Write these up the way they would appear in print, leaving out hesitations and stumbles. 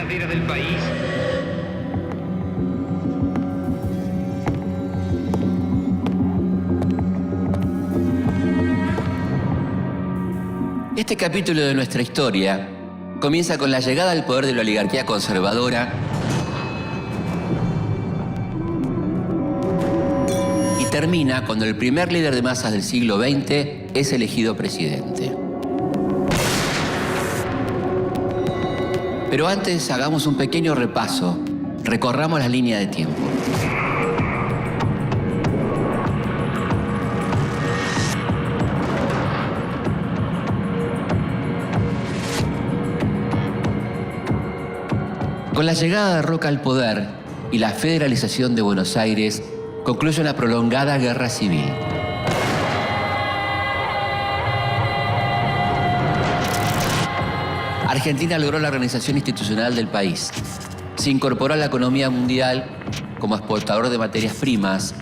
ladera del país. Este capítulo de nuestra historia comienza con la llegada al poder de la oligarquía conservadora y termina cuando el primer líder de masas del siglo XX es elegido presidente. Pero antes hagamos un pequeño repaso, recorramos la línea de tiempo. Con la llegada de Roca al poder y la federalización de Buenos Aires, concluye una prolongada guerra civil. Argentina logró la organización institucional del país. Se incorporó a la economía mundial como exportador de materias primas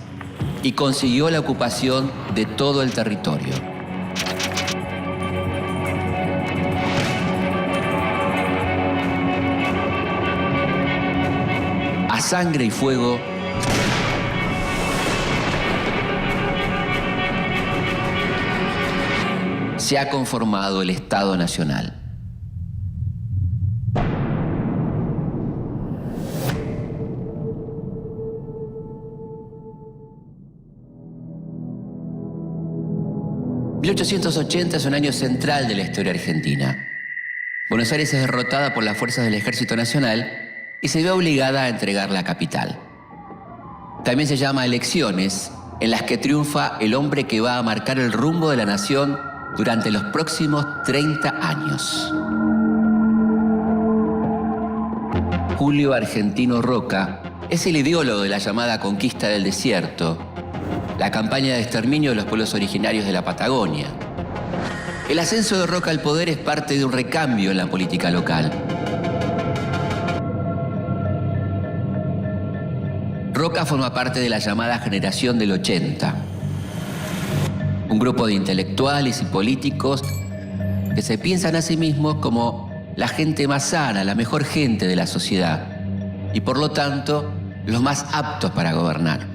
y consiguió la ocupación de todo el territorio. A sangre y fuego, se ha conformado el Estado Nacional. ...1880 es un año central de la historia argentina. Buenos Aires es derrotada por las fuerzas del Ejército Nacional y se ve obligada a entregar la capital. También se llama elecciones, en las que triunfa el hombre que va a marcar el rumbo de la nación durante los próximos 30 años. Julio Argentino Roca es el ideólogo de la llamada conquista del desierto, la campaña de exterminio de los pueblos originarios de la Patagonia. El ascenso de Roca al poder es parte de un recambio en la política local. Roca forma parte de la llamada generación del 80, un grupo de intelectuales y políticos que se piensan a sí mismos como la gente más sana, la mejor gente de la sociedad y por lo tanto los más aptos para gobernar.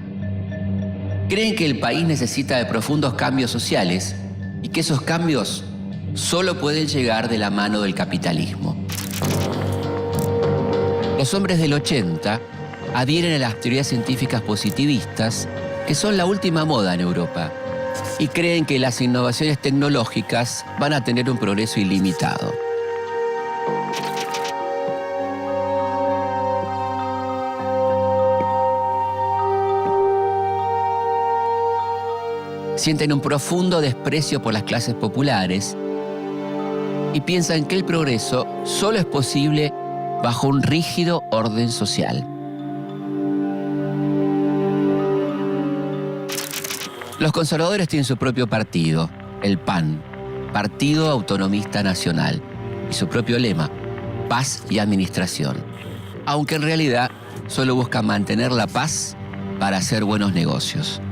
Creen que el país necesita de profundos cambios sociales y que esos cambios solo pueden llegar de la mano del capitalismo. Los hombres del 80 adhieren a las teorías científicas positivistas, que son la última moda en Europa, y creen que las innovaciones tecnológicas van a tener un progreso ilimitado. Sienten un profundo desprecio por las clases populares y piensan que el progreso solo es posible bajo un rígido orden social. Los conservadores tienen su propio partido, el PAN, Partido Autonomista Nacional, y su propio lema, paz y administración, aunque en realidad solo buscan mantener la paz para hacer buenos negocios.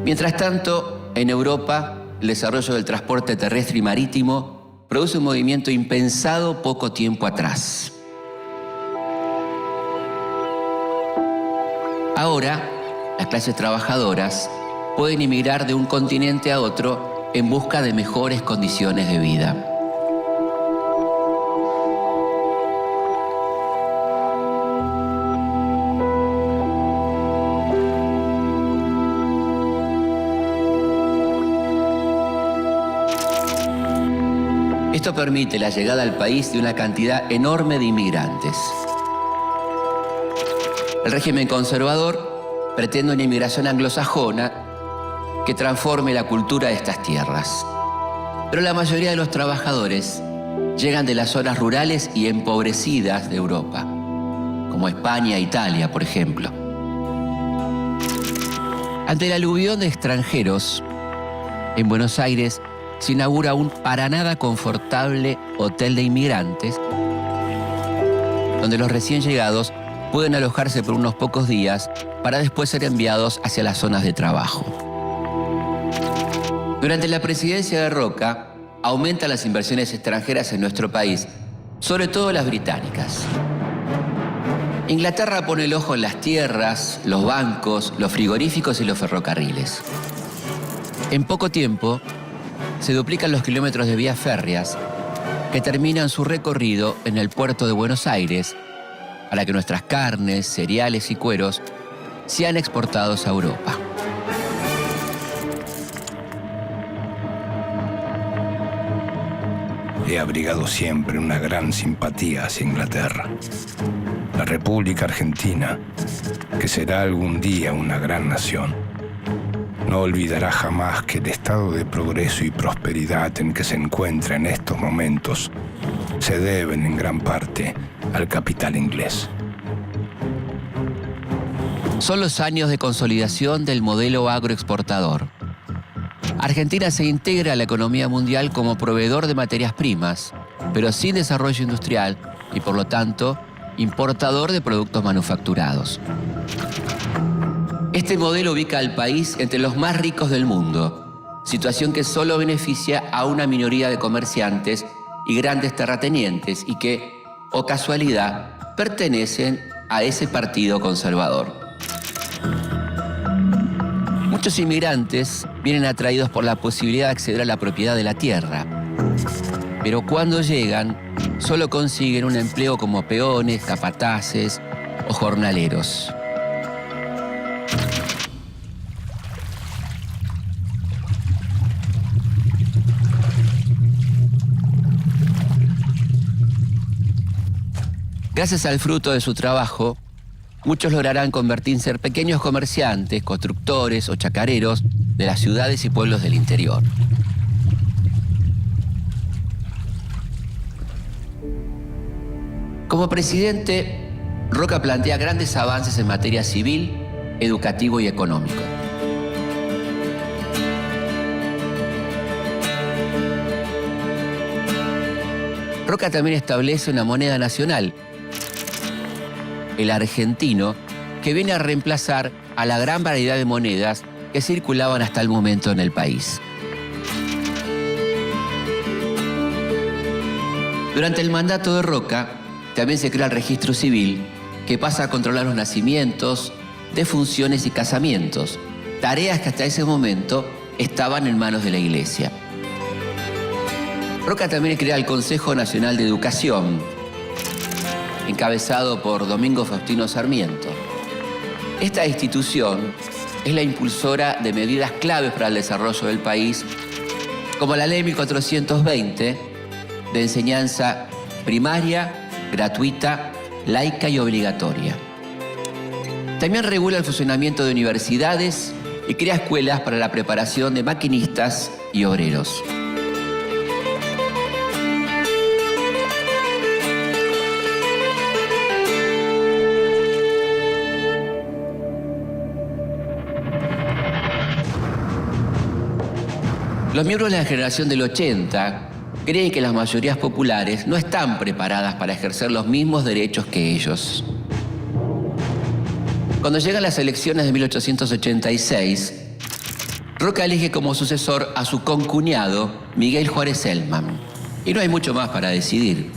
Mientras tanto, en Europa, el desarrollo del transporte terrestre y marítimo produce un movimiento impensado poco tiempo atrás. Ahora, las clases trabajadoras pueden emigrar de un continente a otro en busca de mejores condiciones de vida. Esto permite la llegada al país de una cantidad enorme de inmigrantes. El régimen conservador pretende una inmigración anglosajona que transforme la cultura de estas tierras. Pero la mayoría de los trabajadores llegan de las zonas rurales y empobrecidas de Europa, como España e Italia, por ejemplo. Ante el aluvión de extranjeros, en Buenos Aires se inaugura un para nada confortable hotel de inmigrantes, donde los recién llegados pueden alojarse por unos pocos días para después ser enviados hacia las zonas de trabajo. Durante la presidencia de Roca, aumentan las inversiones extranjeras en nuestro país sobre todo las británicas. Inglaterra pone el ojo en las tierras, los bancos, los frigoríficos y los ferrocarriles. En poco tiempo, se duplican los kilómetros de vías férreas que terminan su recorrido en el puerto de Buenos Aires para que nuestras carnes, cereales y cueros sean exportados a Europa. He abrigado siempre una gran simpatía hacia Inglaterra. La República Argentina, que será algún día una gran nación, no olvidará jamás que el estado de progreso y prosperidad en que se encuentra en estos momentos se deben en gran parte al capital inglés. Son los años de consolidación del modelo agroexportador. Argentina se integra a la economía mundial como proveedor de materias primas, pero sin desarrollo industrial y, por lo tanto, importador de productos manufacturados. Este modelo ubica al país entre los más ricos del mundo, situación que solo beneficia a una minoría de comerciantes y grandes terratenientes y que, o casualidad, pertenecen a ese partido conservador. Muchos inmigrantes vienen atraídos por la posibilidad de acceder a la propiedad de la tierra, pero cuando llegan, solo consiguen un empleo como peones, capataces o jornaleros. Gracias al fruto de su trabajo, muchos lograrán convertirse en pequeños comerciantes, constructores o chacareros de las ciudades y pueblos del interior. Como presidente, Roca plantea grandes avances en materia civil, educativo y económico. Roca también establece una moneda nacional, el argentino, que viene a reemplazar a la gran variedad de monedas que circulaban hasta el momento en el país. Durante el mandato de Roca, también se crea el registro civil, que pasa a controlar los nacimientos, defunciones y casamientos, tareas que hasta ese momento estaban en manos de la Iglesia. Roca también crea el Consejo Nacional de Educación, encabezado por Domingo Faustino Sarmiento. Esta institución es la impulsora de medidas claves para el desarrollo del país, como la Ley 1420 de enseñanza primaria, gratuita, laica y obligatoria. También regula el funcionamiento de universidades y crea escuelas para la preparación de maquinistas y obreros. Los miembros de la generación del 80 creen que las mayorías populares no están preparadas para ejercer los mismos derechos que ellos. Cuando llegan las elecciones de 1886, Roca elige como sucesor a su concuñado, Miguel Juárez Celman. Y no hay mucho más para decidir.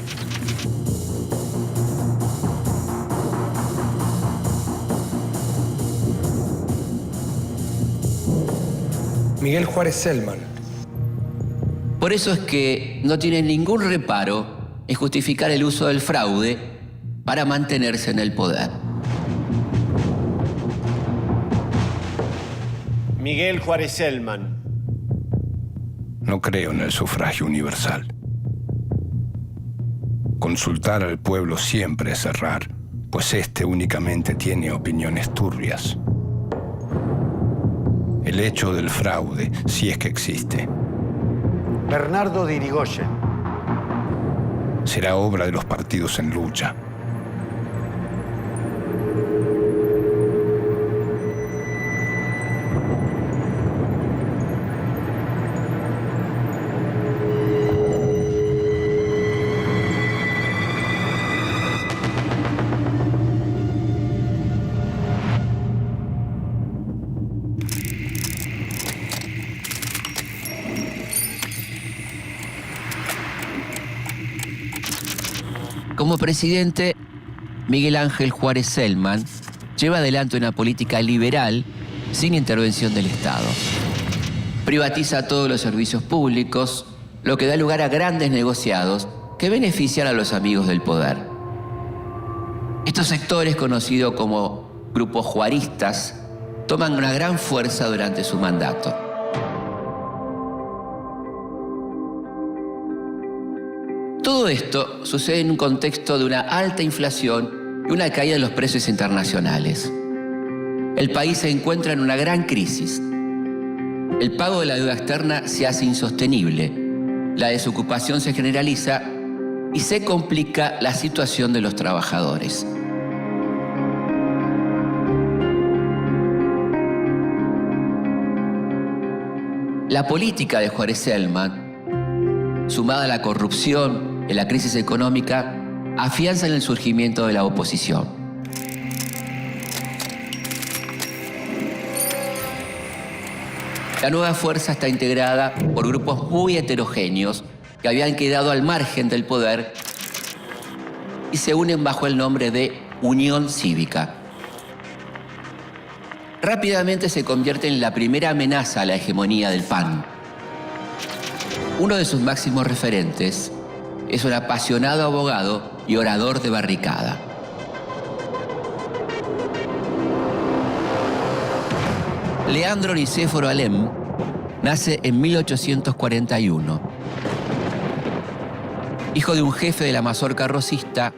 Miguel Juárez Celman. Por eso es que no tienen ningún reparo en justificar el uso del fraude para mantenerse en el poder. Miguel Juárez Celman. No creo en el sufragio universal. Consultar al pueblo siempre es errar, pues éste únicamente tiene opiniones turbias. El hecho del fraude, si es que existe, Bernardo de Irigoyen. será obra de los partidos en lucha. Como presidente, Miguel Ángel Juárez Celman lleva adelante una política liberal sin intervención del Estado. Privatiza todos los servicios públicos, lo que da lugar a grandes negociados que benefician a los amigos del poder. Estos sectores, conocidos como grupos juaristas, toman una gran fuerza durante su mandato. Todo esto sucede en un contexto de una alta inflación y una caída de los precios internacionales. El país se encuentra en una gran crisis. El pago de la deuda externa se hace insostenible, la desocupación se generaliza y se complica la situación de los trabajadores. La política de Juárez Celman, sumada a la corrupción y la crisis económica, afianzan el surgimiento de la oposición. La nueva fuerza está integrada por grupos muy heterogéneos que habían quedado al margen del poder y se unen bajo el nombre de Unión Cívica. Rápidamente se convierte en la primera amenaza a la hegemonía del PAN. Uno de sus máximos referentes es un apasionado abogado y orador de barricada. Leandro Nicéforo Alem nace en 1841. Hijo de un jefe de la mazorca rosista,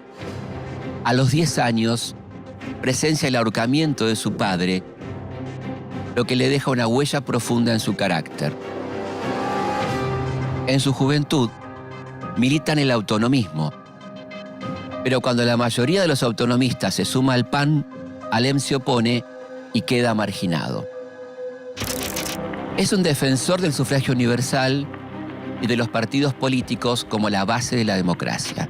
a los 10 años presencia el ahorcamiento de su padre, lo que le deja una huella profunda en su carácter. En su juventud milita en el autonomismo, pero cuando la mayoría de los autonomistas se suma al PAN, Alem se opone y queda marginado. Es un defensor del sufragio universal y de los partidos políticos como la base de la democracia.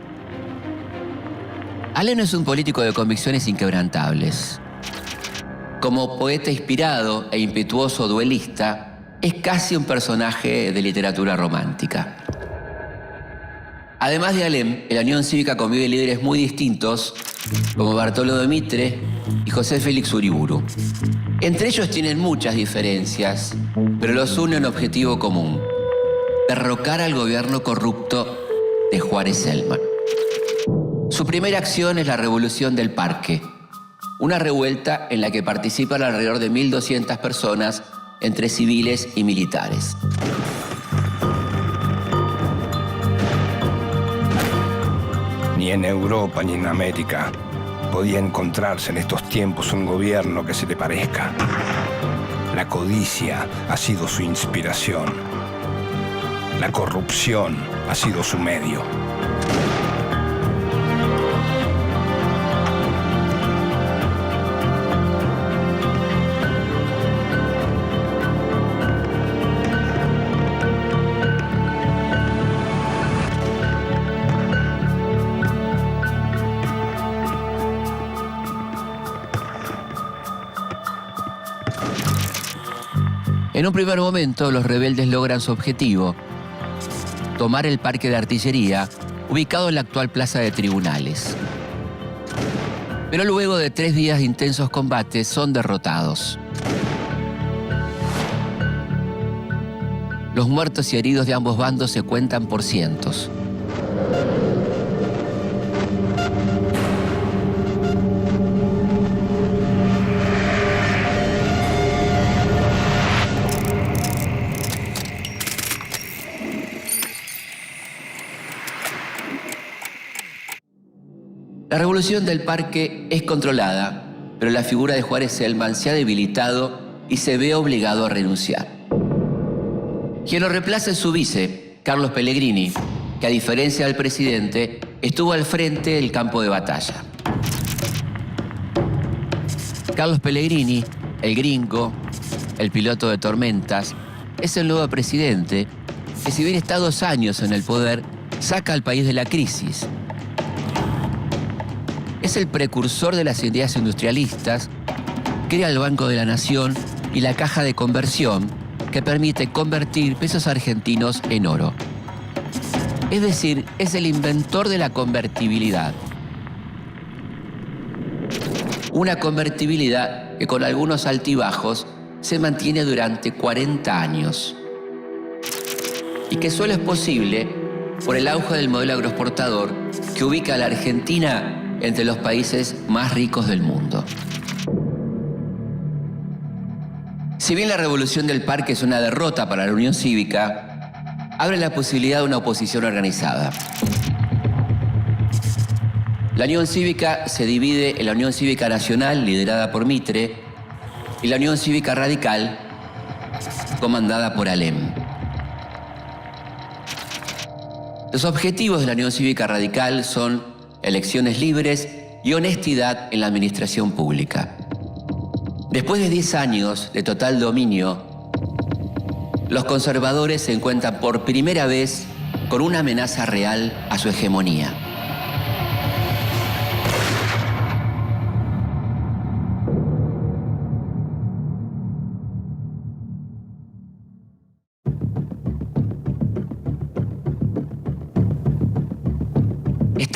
Alem es un político de convicciones inquebrantables. Como poeta inspirado e impetuoso duelista, es casi un personaje de literatura romántica. Además de Alem, en la Unión Cívica conviven líderes muy distintos, como Bartolo de Mitre y José Félix Uriburu. Entre ellos tienen muchas diferencias, pero los une un objetivo común: derrocar al gobierno corrupto de Juárez Celman. Su primera acción es la Revolución del Parque, una revuelta en la que participan alrededor de 1.200 personas, entre civiles y militares. Ni en Europa ni en América podía encontrarse en estos tiempos un gobierno que se le parezca. La codicia ha sido su inspiración. La corrupción ha sido su medio. En un primer momento, los rebeldes logran su objetivo: tomar el parque de artillería, ubicado en la actual plaza de Tribunales. Pero luego de 3 días de intensos combates, son derrotados. Los muertos y heridos de ambos bandos se cuentan por cientos. La Revolución del Parque es controlada, pero la figura de Juárez Celman se ha debilitado y se ve obligado a renunciar. Quien lo reemplaza es su vice, Carlos Pellegrini, que a diferencia del presidente, estuvo al frente del campo de batalla. Carlos Pellegrini, el gringo, el piloto de tormentas, es el nuevo presidente que, si bien está 2 años en el poder, saca al país de la crisis. Es el precursor de las ideas industrialistas, crea el Banco de la Nación y la Caja de Conversión, que permite convertir pesos argentinos en oro. Es decir, es el inventor de la convertibilidad. una convertibilidad que con algunos altibajos se mantiene durante 40 años y que solo es posible por el auge del modelo agroexportador que ubica a la Argentina entre los países más ricos del mundo. Si bien la revolución del parque es una derrota para la Unión Cívica, abre la posibilidad de una oposición organizada. La Unión Cívica se divide en la Unión Cívica Nacional, liderada por Mitre, y la Unión Cívica Radical, comandada por Alem. Los objetivos de la Unión Cívica Radical son elecciones libres y honestidad en la administración pública. Después de 10 años de total dominio, los conservadores se encuentran por primera vez con una amenaza real a su hegemonía.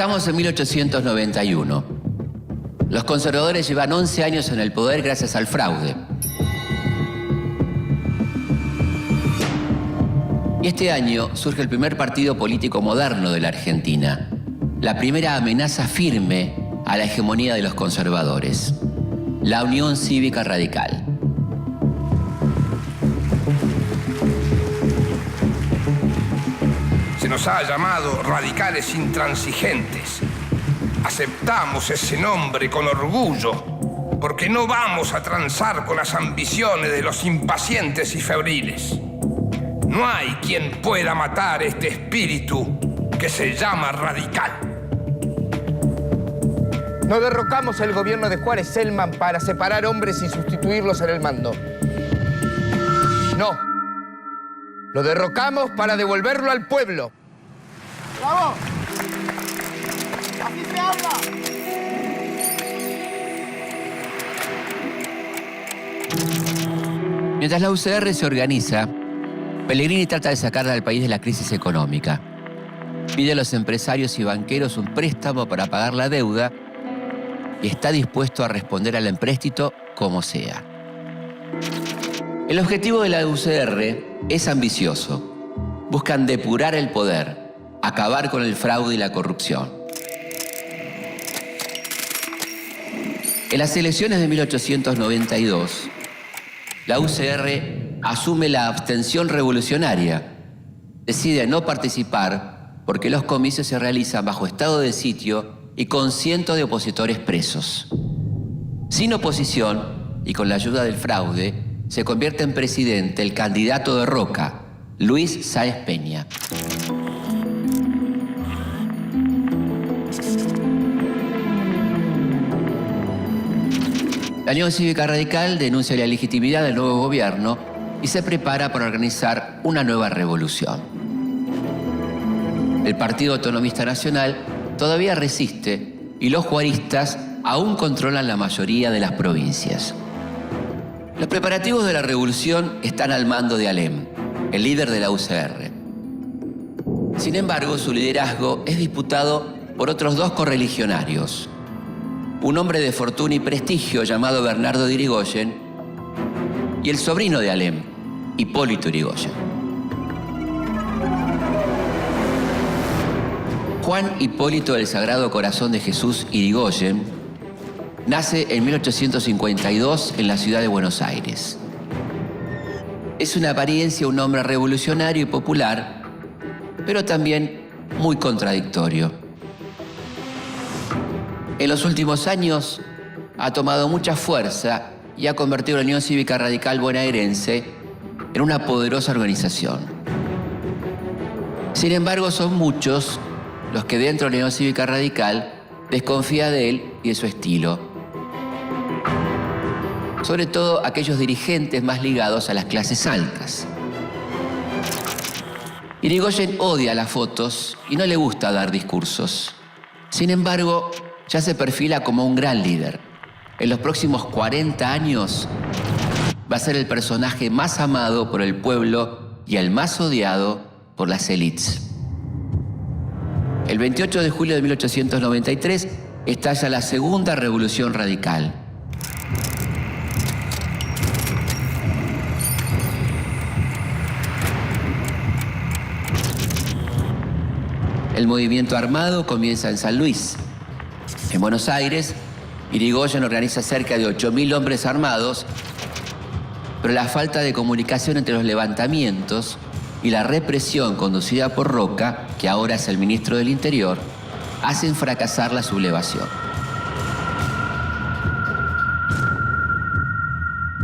Estamos en 1891. Los conservadores llevan 11 años en el poder gracias al fraude. Y este año surge el primer partido político moderno de la Argentina, la primera amenaza firme a la hegemonía de los conservadores, la Unión Cívica Radical. Se nos ha llamado radicales intransigentes. Aceptamos ese nombre con orgullo, porque no vamos a transar con las ambiciones de los impacientes y febriles. No hay quien pueda matar este espíritu que se llama radical. No derrocamos el gobierno de Juárez Selman para separar hombres y sustituirlos en el mando. No. Lo derrocamos para devolverlo al pueblo. ¡Bravo! ¡Así se habla! Mientras la UCR se organiza, Pellegrini trata de sacar al país de la crisis económica. Pide a los empresarios y banqueros un préstamo para pagar la deuda y está dispuesto a responder al empréstito como sea. El objetivo de la UCR es ambicioso. Buscan depurar el poder, acabar con el fraude y la corrupción. En las elecciones de 1892, la UCR asume la abstención revolucionaria. Decide no participar porque los comicios se realizan bajo estado de sitio y con cientos de opositores presos. Sin oposición y con la ayuda del fraude, se convierte en presidente el candidato de Roca, Luis Sáenz Peña. La Unión Cívica Radical denuncia la ilegitimidad del nuevo gobierno y se prepara para organizar una nueva revolución. El Partido Autonomista Nacional todavía resiste y los juaristas aún controlan la mayoría de las provincias. Los preparativos de la revolución están al mando de Alem, el líder de la UCR. Sin embargo, su liderazgo es disputado por otros dos correligionarios. Un hombre de fortuna y prestigio llamado Bernardo de Irigoyen y el sobrino de Alem, Hipólito Yrigoyen. Juan Hipólito del Sagrado Corazón de Jesús Yrigoyen nace en 1852 en la ciudad de Buenos Aires. Es en apariencia un hombre revolucionario y popular, pero también muy contradictorio. En los últimos años ha tomado mucha fuerza y ha convertido a la Unión Cívica Radical bonaerense en una poderosa organización. Sin embargo, son muchos los que dentro de la Unión Cívica Radical desconfían de él y de su estilo. Sobre todo aquellos dirigentes más ligados a las clases altas. Yrigoyen odia las fotos y no le gusta dar discursos. Sin embargo, ya se perfila como un gran líder. En los próximos 40 años va a ser el personaje más amado por el pueblo y el más odiado por las élites. El 28 de julio de 1893 estalla la Segunda Revolución Radical El movimiento armado comienza en San Luis. En Buenos Aires, Irigoyen organiza cerca de 8.000 hombres armados, pero la falta de comunicación entre los levantamientos y la represión conducida por Roca, que ahora es el ministro del Interior, hacen fracasar la sublevación.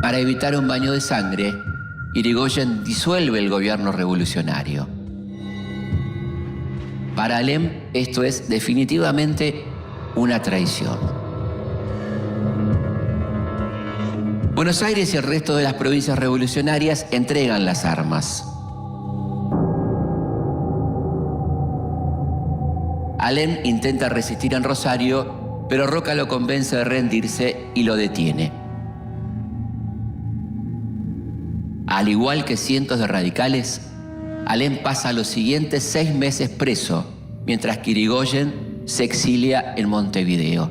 Para evitar un baño de sangre, Irigoyen disuelve el gobierno revolucionario. Para Alem, esto es definitivamente una traición. Buenos Aires y el resto de las provincias revolucionarias entregan las armas. Alem intenta resistir en Rosario, pero Roca lo convence de rendirse y lo detiene. Al igual que cientos de radicales, Alem pasa los siguientes 6 meses preso, mientras que Irigoyen se exilia en Montevideo.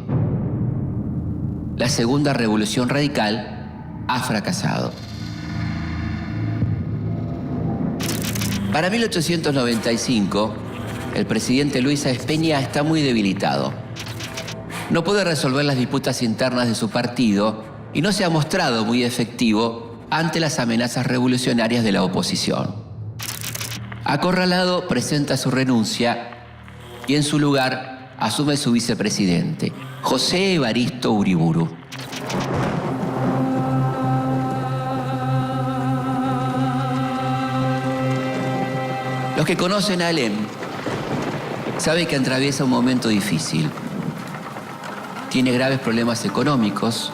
La segunda revolución radical ha fracasado. Para 1895, el presidente Luis Sáenz Peña está muy debilitado. No puede resolver las disputas internas de su partido y no se ha mostrado muy efectivo ante las amenazas revolucionarias de la oposición. Acorralado, presenta su renuncia y en su lugar asume su vicepresidente, José Evaristo Uriburu. Los que conocen a Alem saben que atraviesa un momento difícil. Tiene graves problemas económicos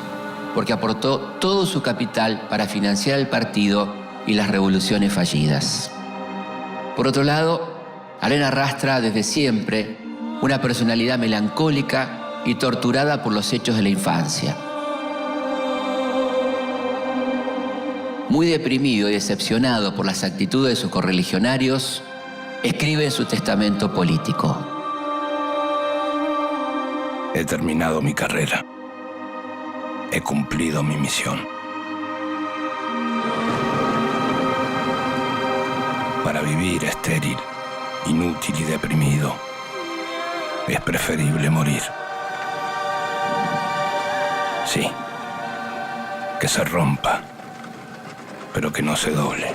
porque aportó todo su capital para financiar el partido y las revoluciones fallidas. Por otro lado, Alem arrastra desde siempre una personalidad melancólica y torturada por los hechos de la infancia. Muy deprimido y decepcionado por las actitudes de sus correligionarios, escribe en su testamento político: He terminado mi carrera. He cumplido mi misión. Para vivir estéril, inútil y deprimido, es preferible morir. Sí, que se rompa, pero que no se doble.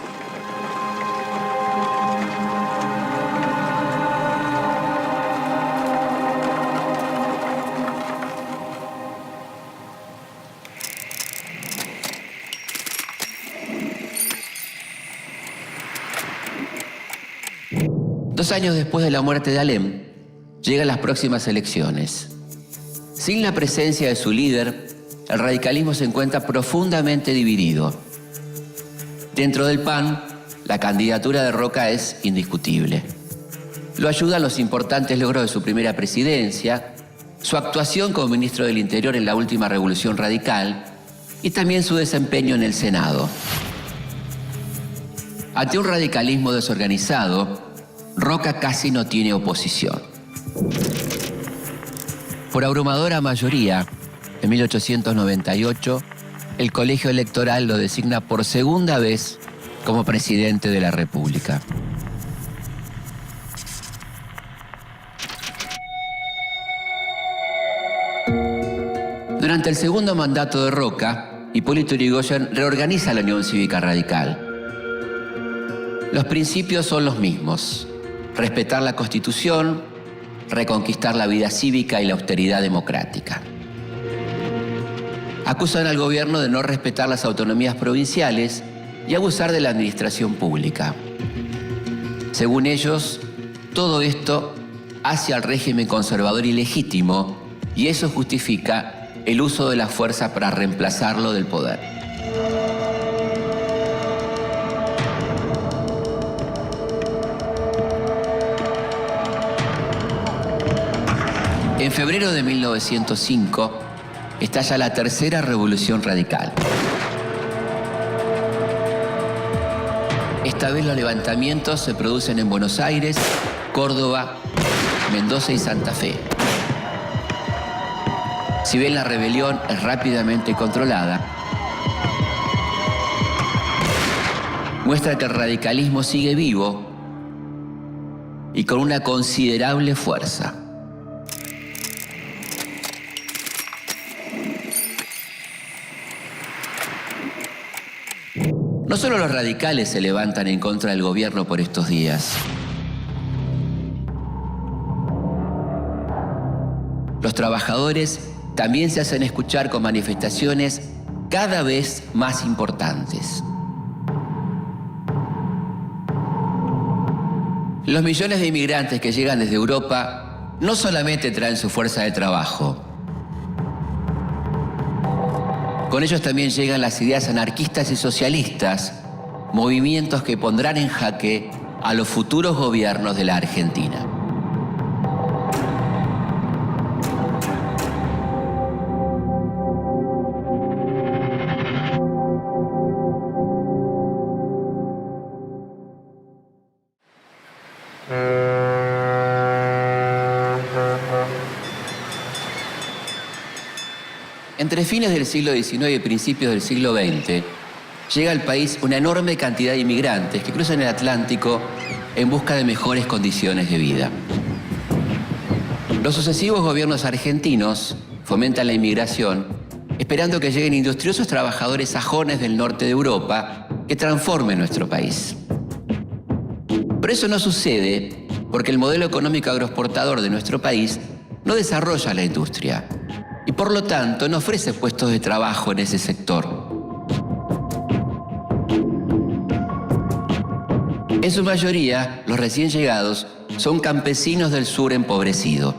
Dos años después de la muerte de Alem, llegan las próximas elecciones. Sin la presencia de su líder, el radicalismo se encuentra profundamente dividido. Dentro del PAN, la candidatura de Roca es indiscutible. Lo ayudan los importantes logros de su primera presidencia, su actuación como ministro del Interior en la última revolución radical y también su desempeño en el Senado. Ante un radicalismo desorganizado, Roca casi no tiene oposición. Por abrumadora mayoría, en 1898, el colegio electoral lo designa por segunda vez como presidente de la República. Durante el segundo mandato de Roca, Hipólito Yrigoyen reorganiza la Unión Cívica Radical. Los principios son los mismos: respetar la Constitución, reconquistar la vida cívica y la austeridad democrática. Acusan al gobierno de no respetar las autonomías provinciales y abusar de la administración pública. Según ellos, todo esto hace al régimen conservador ilegítimo y eso justifica el uso de la fuerza para reemplazarlo del poder. En febrero de 1905 estalla la tercera revolución radical. Esta vez los levantamientos se producen en Buenos Aires, Córdoba, Mendoza y Santa Fe. Si bien la rebelión es rápidamente controlada, muestra que el radicalismo sigue vivo y con una considerable fuerza. No solo los radicales se levantan en contra del gobierno por estos días. Los trabajadores también se hacen escuchar con manifestaciones cada vez más importantes. Los millones de inmigrantes que llegan desde Europa no solamente traen su fuerza de trabajo. Con ellos también llegan las ideas anarquistas y socialistas, movimientos que pondrán en jaque a los futuros gobiernos de la Argentina. Entre fines del siglo XIX y principios del siglo XX, llega al país una enorme cantidad de inmigrantes que cruzan el Atlántico en busca de mejores condiciones de vida. Los sucesivos gobiernos argentinos fomentan la inmigración, esperando que lleguen industriosos trabajadores sajones del norte de Europa que transformen nuestro país. Pero eso no sucede porque el modelo económico agroexportador de nuestro país no desarrolla la industria y por lo tanto no ofrece puestos de trabajo en ese sector. En su mayoría, los recién llegados son campesinos del sur empobrecido.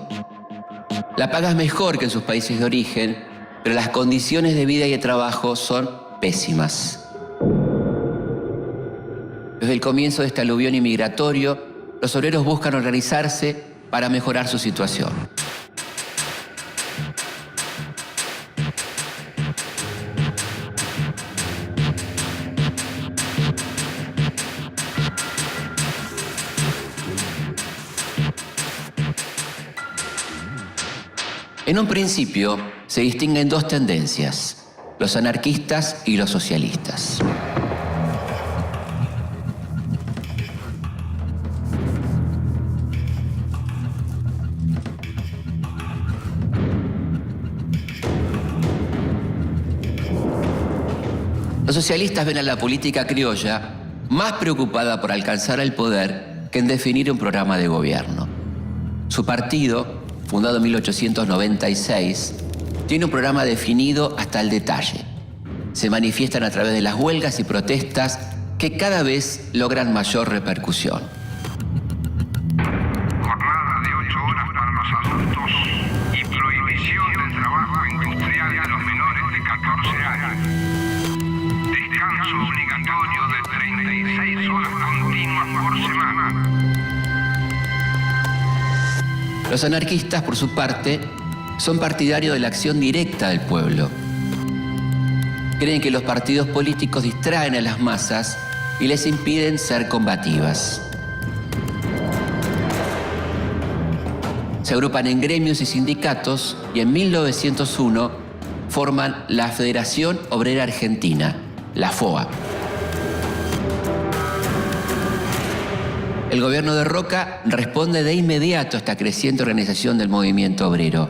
La paga es mejor que en sus países de origen, pero las condiciones de vida y de trabajo son pésimas. Desde el comienzo de este aluvión inmigratorio, los obreros buscan organizarse para mejorar su situación. En un principio, se distinguen dos tendencias, los anarquistas y los socialistas. Los socialistas ven a la política criolla más preocupada por alcanzar el poder que en definir un programa de gobierno. Su partido, fundado en 1896, tiene un programa definido hasta el detalle. Se manifiestan a través de las huelgas y protestas que cada vez logran mayor repercusión. Jornada de 8 horas para los adultos y prohibición del trabajo industrial de los menores de 14 años. Descanso obligatorio de 36 horas continuas por semana. Los anarquistas, por su parte, son partidarios de la acción directa del pueblo. Creen que los partidos políticos distraen a las masas y les impiden ser combativas. Se agrupan en gremios y sindicatos y en 1901 forman la Federación Obrera Argentina, la FOA. El gobierno de Roca responde de inmediato a esta creciente organización del movimiento obrero.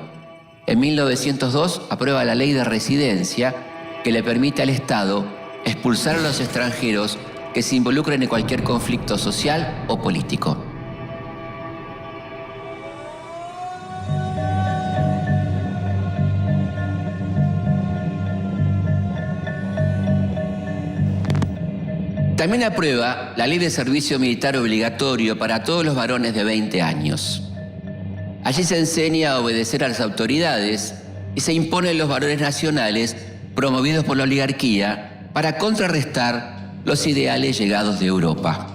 En 1902 aprueba la ley de residencia que le permite al Estado expulsar a los extranjeros que se involucren en cualquier conflicto social o político. También aprueba la ley de servicio militar obligatorio para todos los varones de 20 años. Allí se enseña a obedecer a las autoridades y se imponen los valores nacionales promovidos por la oligarquía para contrarrestar los ideales llegados de Europa.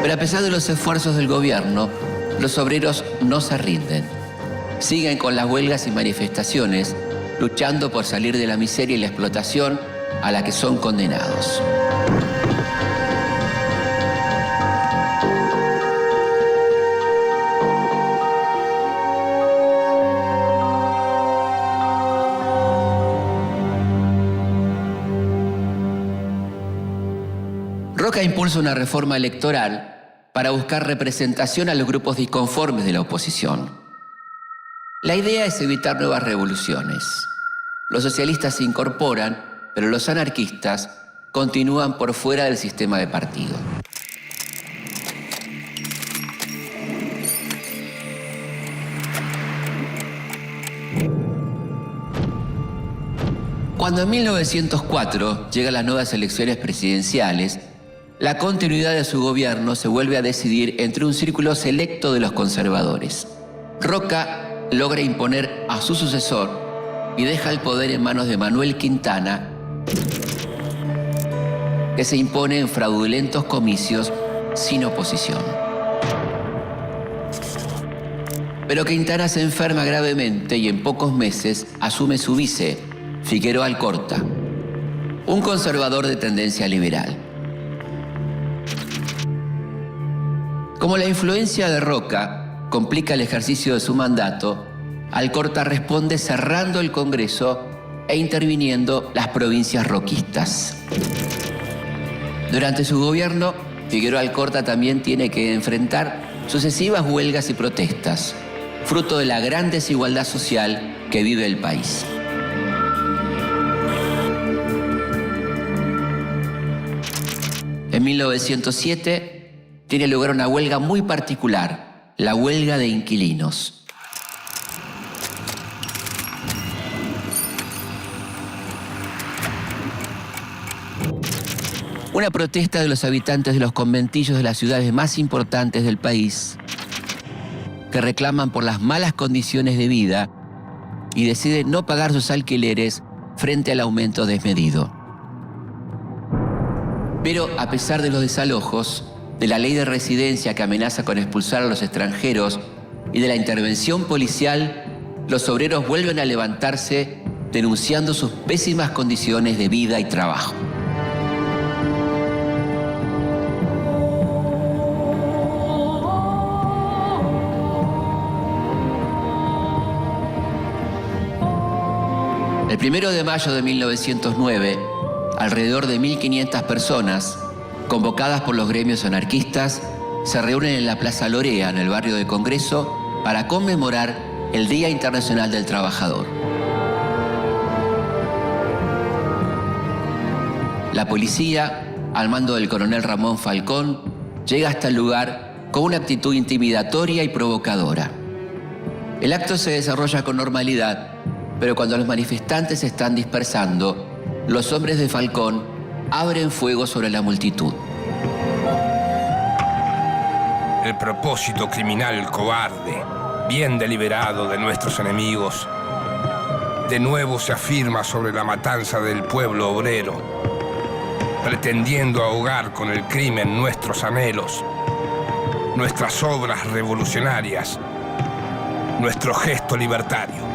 Pero a pesar de los esfuerzos del gobierno, los obreros no se rinden. Siguen con las huelgas y manifestaciones, luchando por salir de la miseria y la explotación a la que son condenados. Roca impulsa una reforma electoral para buscar representación a los grupos disconformes de la oposición. La idea es evitar nuevas revoluciones. Los socialistas se incorporan, pero los anarquistas continúan por fuera del sistema de partido. Cuando en 1904 llegan las nuevas elecciones presidenciales, la continuidad de su gobierno se vuelve a decidir entre un círculo selecto de los conservadores. Roca logra imponer a su sucesor y deja el poder en manos de Manuel Quintana, que se impone en fraudulentos comicios sin oposición. Pero Quintana se enferma gravemente y en pocos meses asume su vice, Figueroa Alcorta, un conservador de tendencia liberal. Como la influencia de Roca complica el ejercicio de su mandato, Alcorta responde cerrando el Congreso e interviniendo las provincias roquistas. Durante su gobierno, Figueroa Alcorta también tiene que enfrentar sucesivas huelgas y protestas, fruto de la gran desigualdad social que vive el país. En 1907 tiene lugar una huelga muy particular, la huelga de inquilinos. Una protesta de los habitantes de los conventillos de las ciudades más importantes del país, que reclaman por las malas condiciones de vida y deciden no pagar sus alquileres frente al aumento desmedido. Pero a pesar de los desalojos, de la ley de residencia que amenaza con expulsar a los extranjeros y de la intervención policial, los obreros vuelven a levantarse denunciando sus pésimas condiciones de vida y trabajo. El 1 de mayo de 1909, alrededor de 1.500 personas, convocadas por los gremios anarquistas, se reúnen en la Plaza Lorea, en el barrio de Congreso, para conmemorar el Día Internacional del Trabajador. La policía, al mando del coronel Ramón Falcón, llega hasta el lugar con una actitud intimidatoria y provocadora. El acto se desarrolla con normalidad, pero cuando los manifestantes se están dispersando, los hombres de Falcón abren fuego sobre la multitud. El propósito criminal cobarde, bien deliberado de nuestros enemigos, de nuevo se afirma sobre la matanza del pueblo obrero, pretendiendo ahogar con el crimen nuestros anhelos, nuestras obras revolucionarias, nuestro gesto libertario.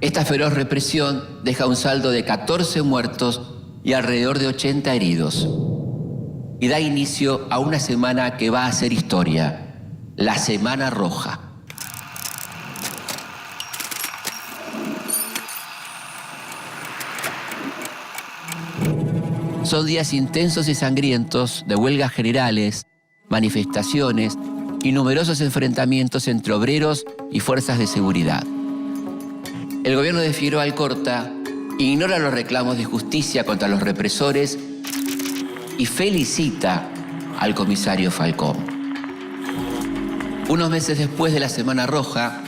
Esta feroz represión deja un saldo de 14 muertos y alrededor de 80 heridos. Y da inicio a una semana que va a ser historia, la Semana Roja. Son días intensos y sangrientos de huelgas generales, manifestaciones y numerosos enfrentamientos entre obreros y fuerzas de seguridad. El gobierno de Figueroa Alcorta ignora los reclamos de justicia contra los represores y felicita al comisario Falcón. Unos meses después de la Semana Roja,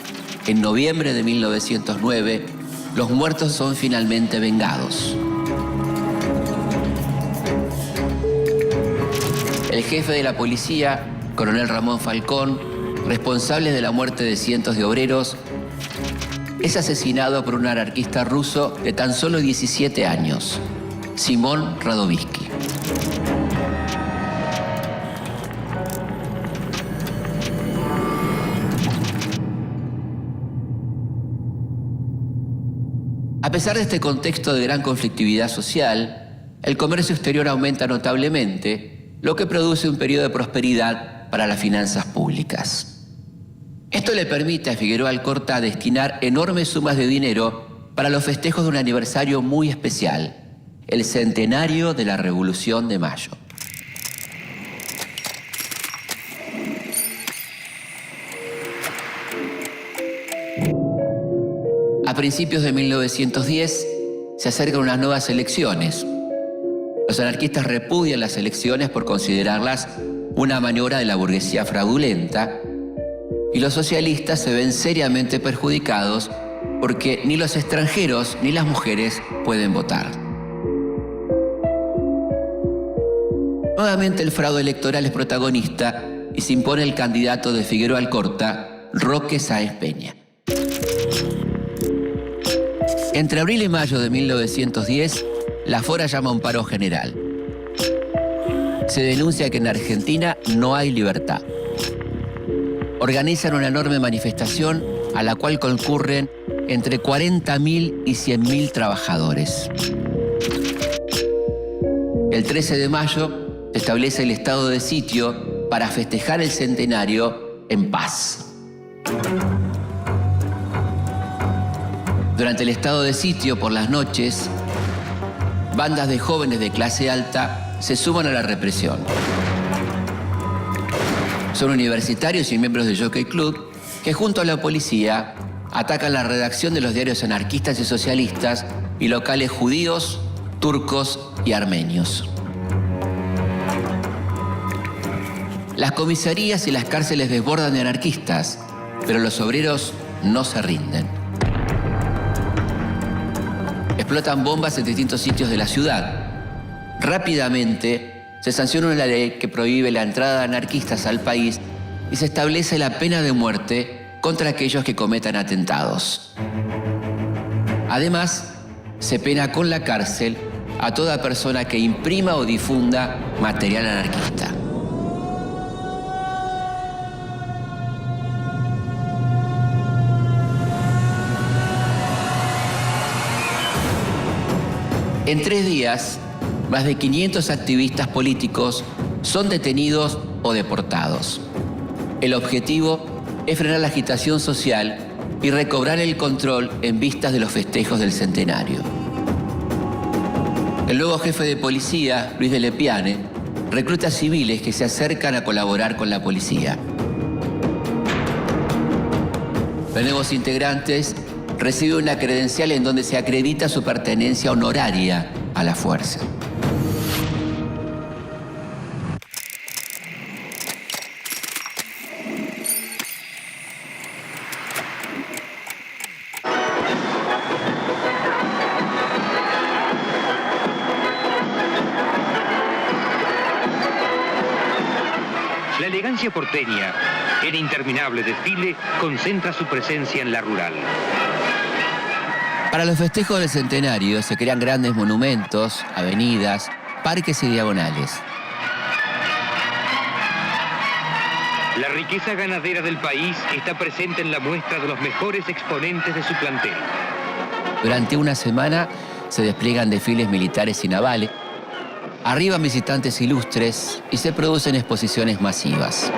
en noviembre de 1909, los muertos son finalmente vengados. El jefe de la policía, coronel Ramón Falcón, responsable de la muerte de cientos de obreros, es asesinado por un anarquista ruso de tan solo 17 años, Simón Radovisky. A pesar de este contexto de gran conflictividad social, el comercio exterior aumenta notablemente, lo que produce un periodo de prosperidad para las finanzas públicas. Esto le permite a Figueroa Alcorta destinar enormes sumas de dinero para los festejos de un aniversario muy especial, el centenario de la Revolución de Mayo. A principios de 1910 se acercan unas nuevas elecciones. Los anarquistas repudian las elecciones por considerarlas una maniobra de la burguesía fraudulenta y los socialistas se ven seriamente perjudicados porque ni los extranjeros ni las mujeres pueden votar. Nuevamente el fraude electoral es protagonista y se impone el candidato de Figueroa Alcorta, Roque Sáenz Peña. Entre abril y mayo de 1910, la Fora llama a un paro general. Se denuncia que en Argentina no hay libertad. Organizan una enorme manifestación a la cual concurren entre 40.000 y 100.000 trabajadores. El 13 de mayo se establece el estado de sitio para festejar el centenario en paz. Durante el estado de sitio, por las noches, bandas de jóvenes de clase alta se suman a la represión. Son universitarios y miembros del Jockey Club que junto a la policía atacan la redacción de los diarios anarquistas y socialistas y locales judíos, turcos y armenios. Las comisarías y las cárceles desbordan de anarquistas, pero los obreros no se rinden. Explotan bombas en distintos sitios de la ciudad. Rápidamente se sanciona una ley que prohíbe la entrada de anarquistas al país y se establece la pena de muerte contra aquellos que cometan atentados. Además, se pena con la cárcel a toda persona que imprima o difunda material anarquista. En 3 días, más de 500 activistas políticos son detenidos o deportados. El objetivo es frenar la agitación social y recobrar el control en vistas de los festejos del centenario. El nuevo jefe de policía, Luis de Lepiane, recluta civiles que se acercan a colaborar con la policía. Los nuevos integrantes reciben una credencial en donde se acredita su pertenencia honoraria a la fuerza. La elegancia porteña, en interminable desfile, concentra su presencia en la rural. Para los festejos del centenario se crean grandes monumentos, avenidas, parques y diagonales. La riqueza ganadera del país está presente en la muestra de los mejores exponentes de su plantel. Durante una semana se despliegan desfiles militares y navales, arriban visitantes ilustres y se producen exposiciones masivas.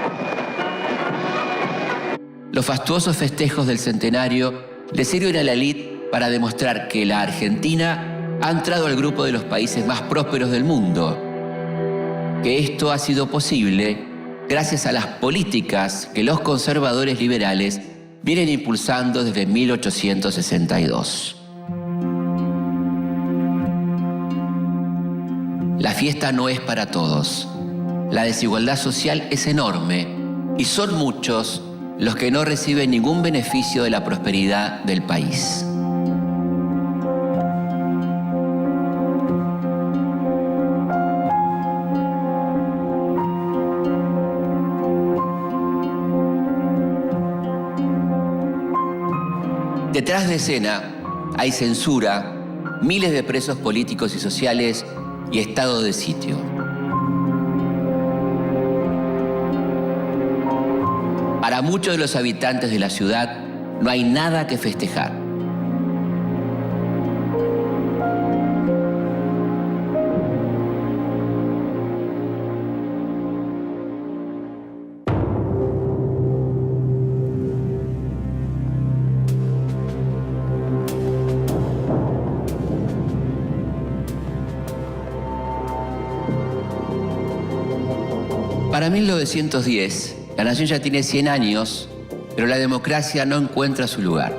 Los fastuosos festejos del centenario le sirven a la élite para demostrar que la Argentina ha entrado al grupo de los países más prósperos del mundo, que esto ha sido posible gracias a las políticas que los conservadores liberales vienen impulsando desde 1862. La fiesta no es para todos. La desigualdad social es enorme y son muchos los que no reciben ningún beneficio de la prosperidad del país. Detrás de escena hay censura, miles de presos políticos y sociales y estado de sitio. Para muchos de los habitantes de la ciudad no hay nada que festejar. Para 1910, la nación ya tiene 100 años, pero la democracia no encuentra su lugar.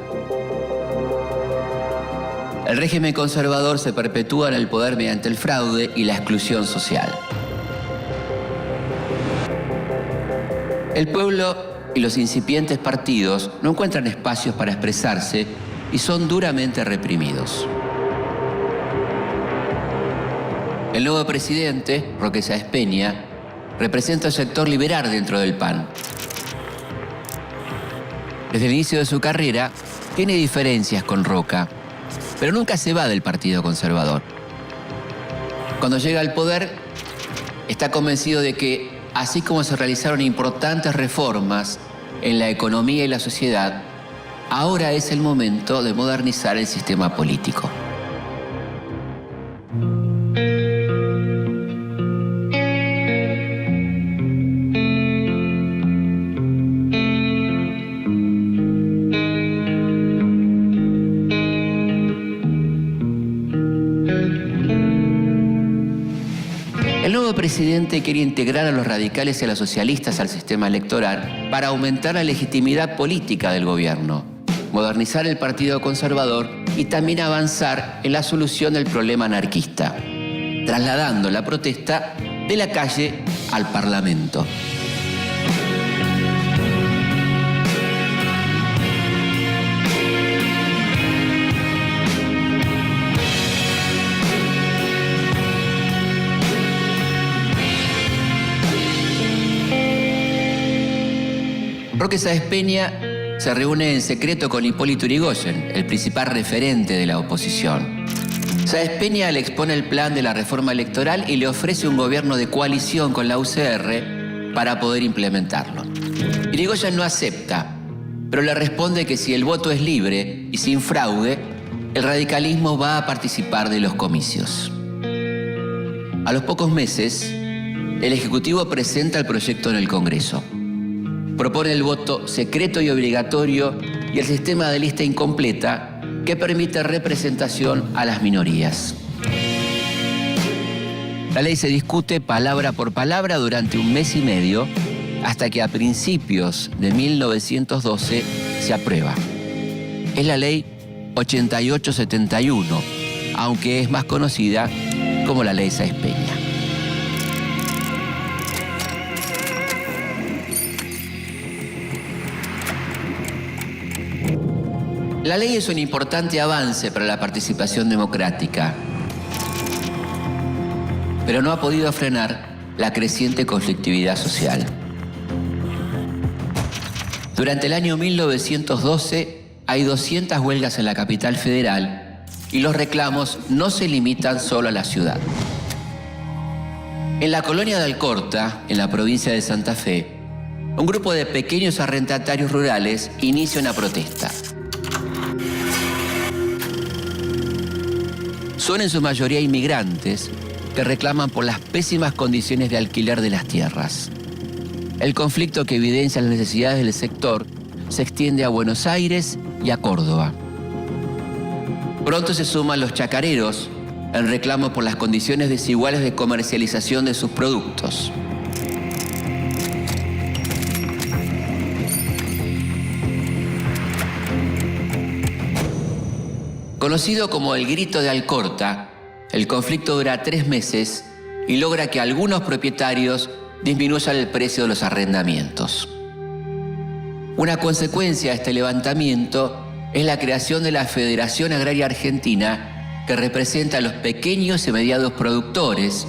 El régimen conservador se perpetúa en el poder mediante el fraude y la exclusión social. El pueblo y los incipientes partidos no encuentran espacios para expresarse y son duramente reprimidos. El nuevo presidente, Roque Sáenz Peña, representa un sector liberal dentro del PAN. Desde el inicio de su carrera, tiene diferencias con Roca, pero nunca se va del Partido Conservador. Cuando llega al poder, está convencido de que, así como se realizaron importantes reformas en la economía y la sociedad, ahora es el momento de modernizar el sistema político. El nuevo presidente quiere integrar a los radicales y a los socialistas al sistema electoral para aumentar la legitimidad política del gobierno, modernizar el Partido Conservador y también avanzar en la solución del problema anarquista, trasladando la protesta de la calle al Parlamento. Roque Sáenz Peña se reúne en secreto con Hipólito Yrigoyen, el principal referente de la oposición. Sáenz Peña le expone el plan de la reforma electoral y le ofrece un gobierno de coalición con la UCR para poder implementarlo. Yrigoyen no acepta, pero le responde que si el voto es libre y sin fraude, el radicalismo va a participar de los comicios. A los pocos meses, el Ejecutivo presenta el proyecto en el Congreso. Propone el voto secreto y obligatorio y el sistema de lista incompleta que permite representación a las minorías. La ley se discute palabra por palabra durante un mes y medio hasta que a principios de 1912 se aprueba. Es la ley 8871, aunque es más conocida como la ley Sáenz Peña. La ley es un importante avance para la participación democrática, pero no ha podido frenar la creciente conflictividad social. Durante el año 1912 hay 200 huelgas en la capital federal y los reclamos no se limitan solo a la ciudad. En la colonia de Alcorta, en la provincia de Santa Fe, un grupo de pequeños arrendatarios rurales inicia una protesta. Son en su mayoría inmigrantes que reclaman por las pésimas condiciones de alquiler de las tierras. El conflicto que evidencia las necesidades del sector se extiende a Buenos Aires y a Córdoba. Pronto se suman los chacareros en reclamo por las condiciones desiguales de comercialización de sus productos. Conocido como el Grito de Alcorta, el conflicto dura 3 meses y logra que algunos propietarios disminuyan el precio de los arrendamientos. Una consecuencia de este levantamiento es la creación de la Federación Agraria Argentina, que representa a los pequeños y medianos productores,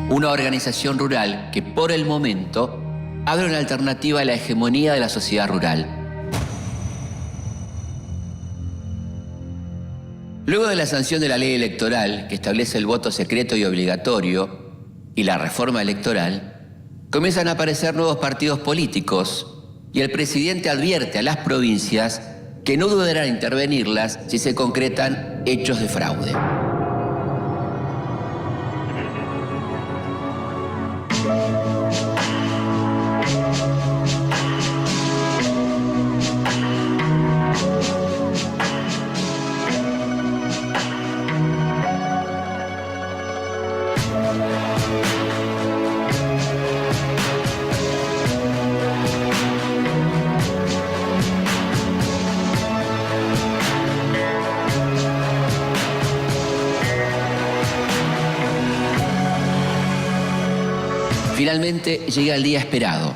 una organización rural que por el momento abre una alternativa a la hegemonía de la sociedad rural. Luego de la sanción de la ley electoral, que establece el voto secreto y obligatorio, y la reforma electoral, comienzan a aparecer nuevos partidos políticos y el presidente advierte a las provincias que no dudarán en intervenirlas si se concretan hechos de fraude. Finalmente llega el día esperado.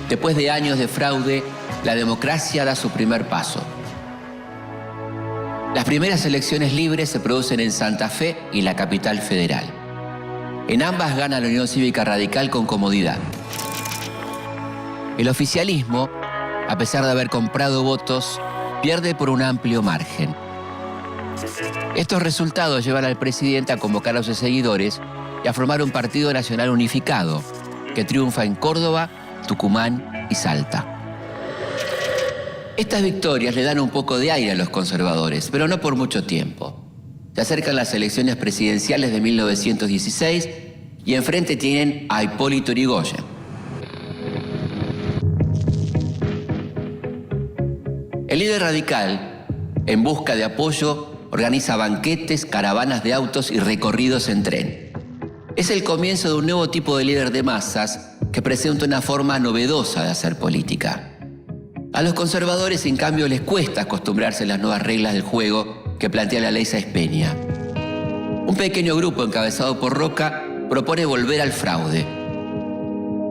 Después de años de fraude, la democracia da su primer paso. Las primeras elecciones libres se producen en Santa Fe y la capital federal. En ambas gana la Unión Cívica Radical con comodidad. El oficialismo, a pesar de haber comprado votos, pierde por un amplio margen. Estos resultados llevan al presidente a convocar a sus seguidores y a formar un partido nacional unificado que triunfa en Córdoba, Tucumán y Salta. Estas victorias le dan un poco de aire a los conservadores, pero no por mucho tiempo. Se acercan las elecciones presidenciales de 1916 y enfrente tienen a Hipólito Yrigoyen. El líder radical, en busca de apoyo, organiza banquetes, caravanas de autos y recorridos en tren. Es el comienzo de un nuevo tipo de líder de masas que presenta una forma novedosa de hacer política. A los conservadores, en cambio, les cuesta acostumbrarse a las nuevas reglas del juego que plantea la ley Sáenz Peña. Un pequeño grupo encabezado por Roca propone volver al fraude,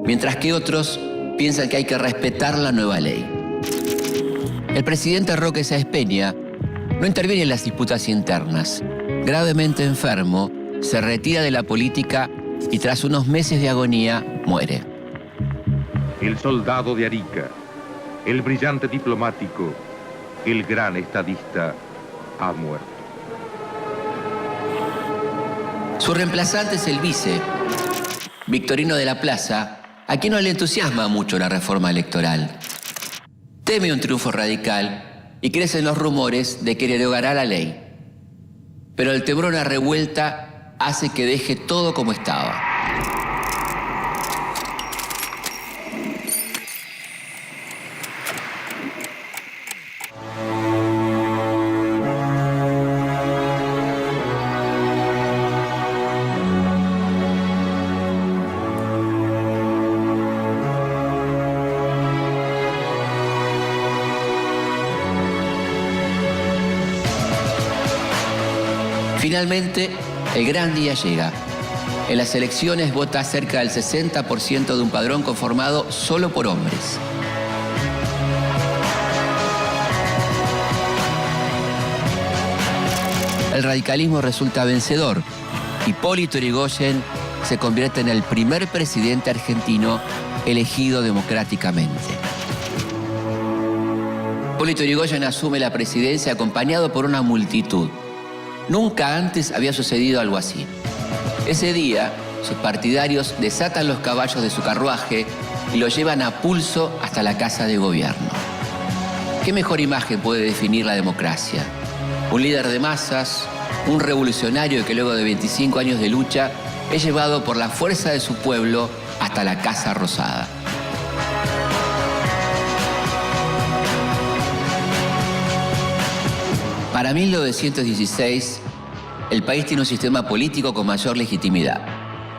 mientras que otros piensan que hay que respetar la nueva ley. El presidente Roque Sáenz Peña no interviene en las disputas internas. Gravemente enfermo, se retira de la política y tras unos meses de agonía muere. El soldado de Arica, el brillante diplomático, el gran estadista, ha muerto. Su reemplazante es el vice, Victorino de la Plaza, a quien no le entusiasma mucho la reforma electoral. Teme un triunfo radical y crecen los rumores de que derogará la ley. Pero el temor a una revuelta hace que deje todo como estaba. Finalmente, el gran día llega. En las elecciones vota cerca del 60% de un padrón conformado solo por hombres. El radicalismo resulta vencedor. Hipólito Yrigoyen se convierte en el primer presidente argentino elegido democráticamente. Hipólito Yrigoyen asume la presidencia acompañado por una multitud. Nunca antes había sucedido algo así. Ese día, sus partidarios desatan los caballos de su carruaje y lo llevan a pulso hasta la Casa de Gobierno. ¿Qué mejor imagen puede definir la democracia? Un líder de masas, un revolucionario que luego de 25 años de lucha es llevado por la fuerza de su pueblo hasta la Casa Rosada. Para 1916, el país tiene un sistema político con mayor legitimidad.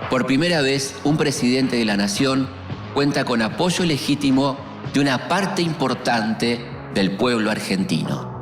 Por primera vez, un presidente de la nación cuenta con apoyo legítimo de una parte importante del pueblo argentino.